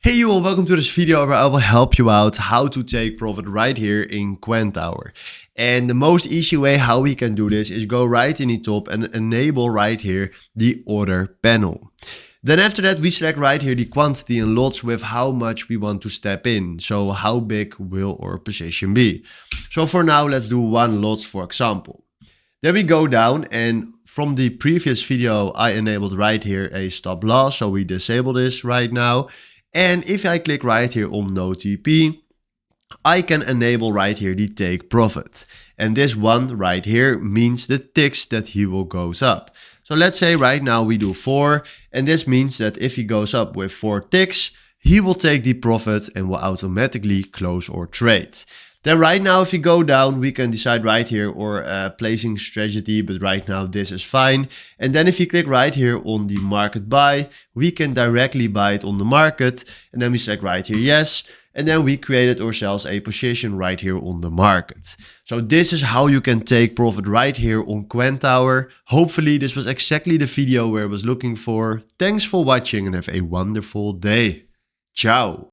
Hey you all, welcome to this video where I will help you out how to take profit right here in Quantower. And the most easy way how we can do this is go right in the top and enable right here the order panel. Then after that we select right here the quantity and lots with how much we want to step in. So how big will our position be? So for now let's do 1 lot for example. Then we go down, and from the previous video I enabled right here a stop loss, so we disable this right now. And if I click right here on no TP, I can enable right here the take profit. And this one right here means the ticks that he will goes up. So let's say right now we do 4, and this means that if he goes up with 4 ticks, he will take the profit and will automatically close our trade. Then right now if you go down, we can decide right here or placing strategy, but right now this is fine. And then if you click right here on the market buy, we can directly buy it on the market. And then we select right here yes. And then we created ourselves a position right here on the market. So this is how you can take profit right here on Quantower. Hopefully this was exactly the video where I was looking for. Thanks for watching and have a wonderful day. Ciao.